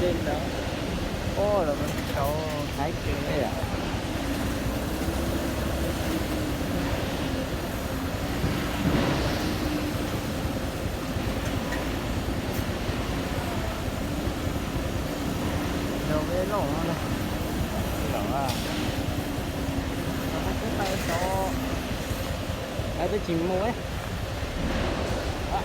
trên đó. Ô là mình cháu thái kia à. Đâu cái lỗ này. Lỗ à. Nó cái tay cho. Đây tôi chìm mua ấy. À.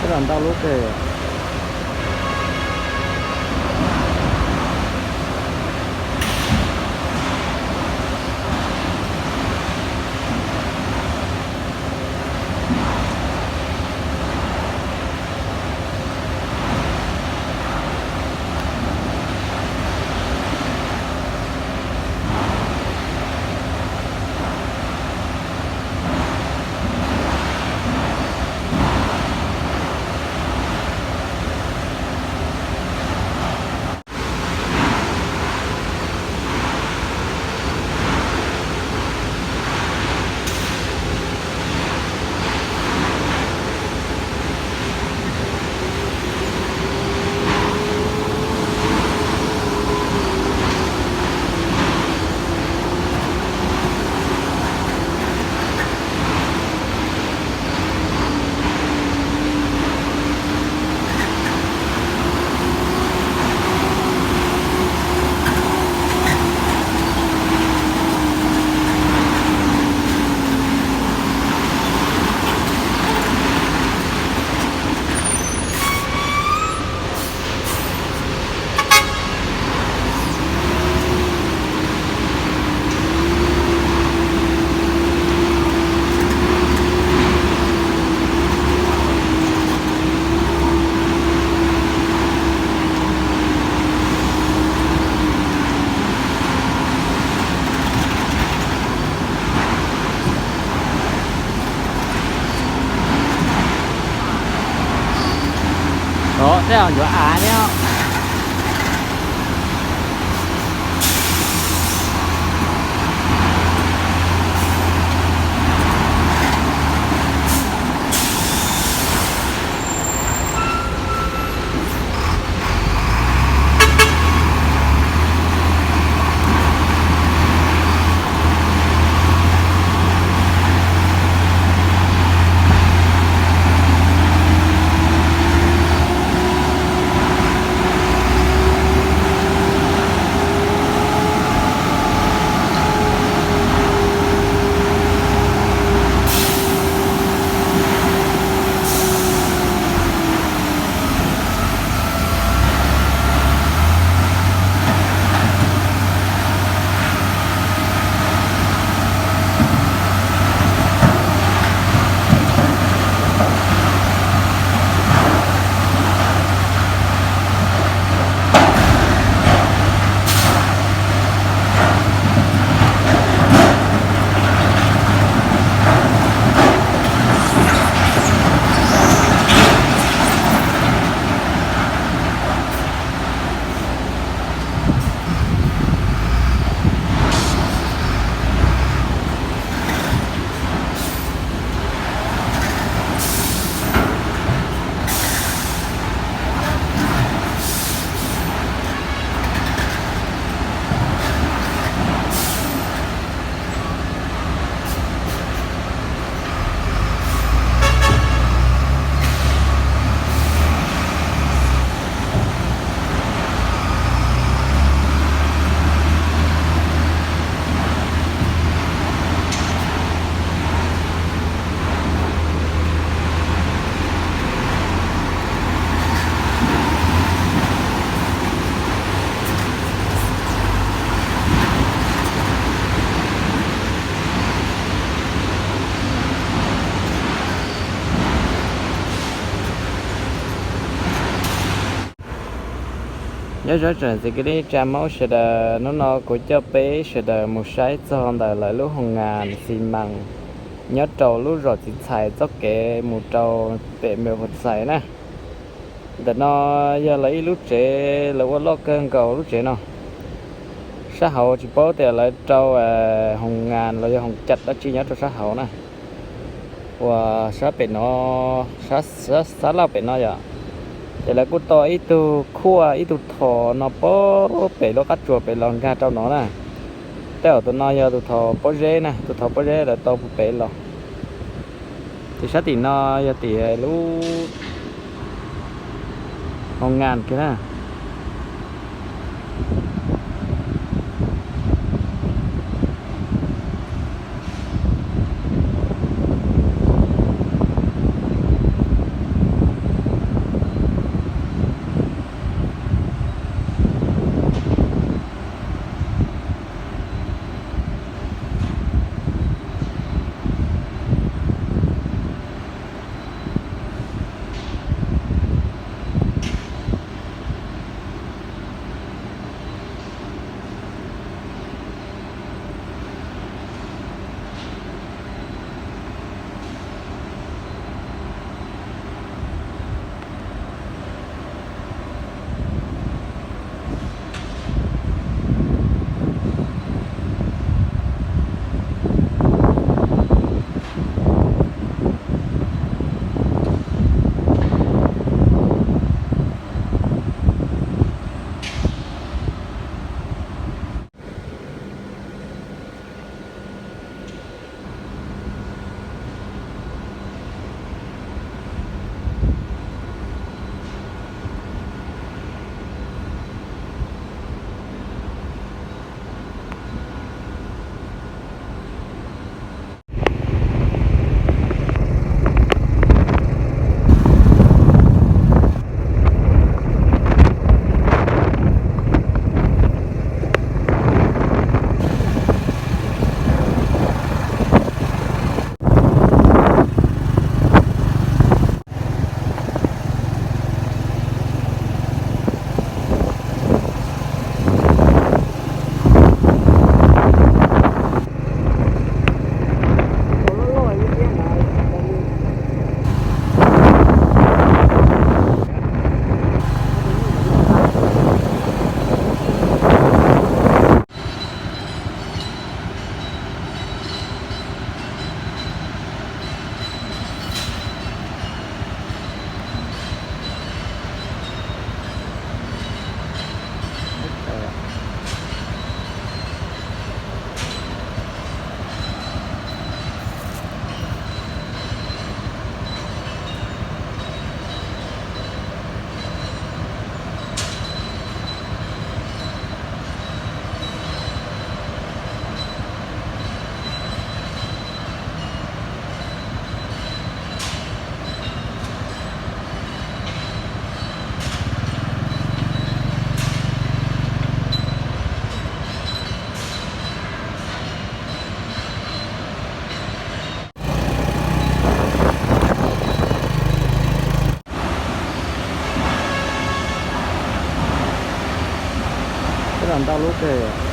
Cái đoàn tàu lốt kề. Đó, thế là chỗ Á đấy không? nhớ rõ ràng thì cái đi cha máu sẽ là nó của cho bé sẽ là một sai cho hôm đời lại lúc hồng ngàn xì măng nhớ trâu lúc rồi thì xài cho cái một trâu bé mèo vật xài nè để nó giờ lấy lúc trẻ là có lo cơn cầu lúc trẻ nào xã hội chỉ bảo thì lại trâu hồng ngàn là hồng chặt đó chỉ nhớ cho xã hội nè và xã bé nó xã lao bé nó vậy thì là cô to ít tu khua ít tu thò nó bó bé nó cắt chuột bé lon ra trong nó nè tao tụi nó giờ tụi thò bó rễ nè tụi thò bó rễ là to một bé lon thì sát thì nó giờ thì lú hồng ngàn kia nè cái làm tao lúc kìa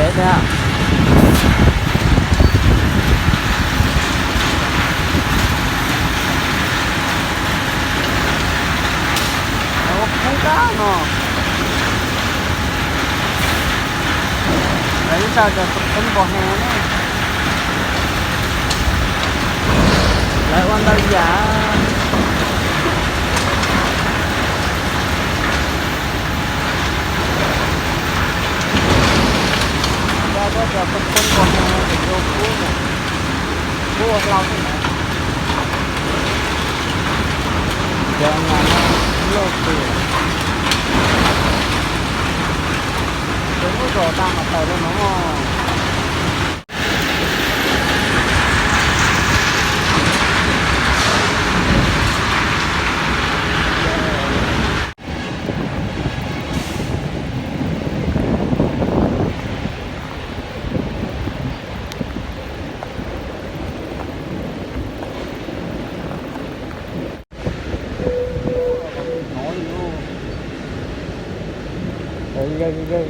dễ thế à? Không cá mà. Đấy sao cho tấm bò hè đấy. Lại quan đâu giả. Ra có cho tấm bò hè để vô cua này. Cua lâu thế này. Giờ mà nó lâu tiền. Đúng rồi, ta mà tàu nó ngon. Ghê.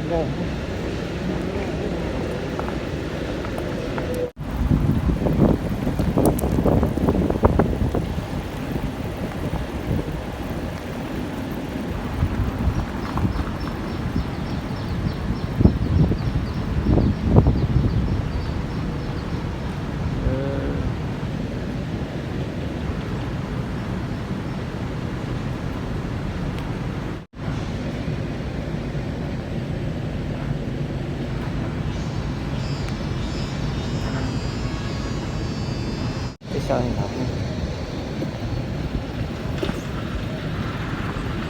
Sao hình học này?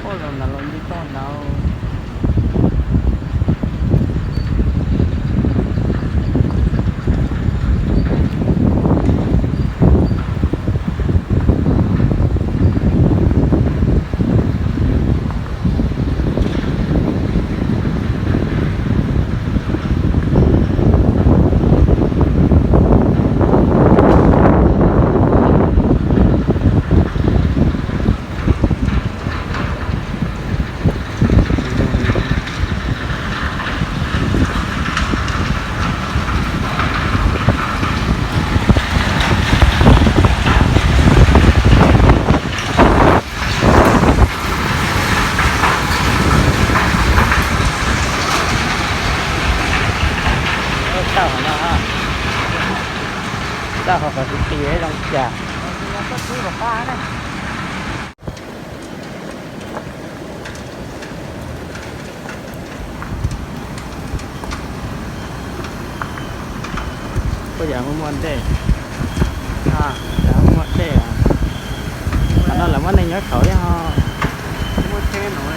Ôi lần nào lần đi con nào. Sao hả nó ha? Sao họ phải tì ấy trong trà? Nó có thứ của ba này. Bây giờ không muốn thế. À, không muốn thế à? Mà nó là món này nhớ khẩu chứ ha. Mua thêm nữa.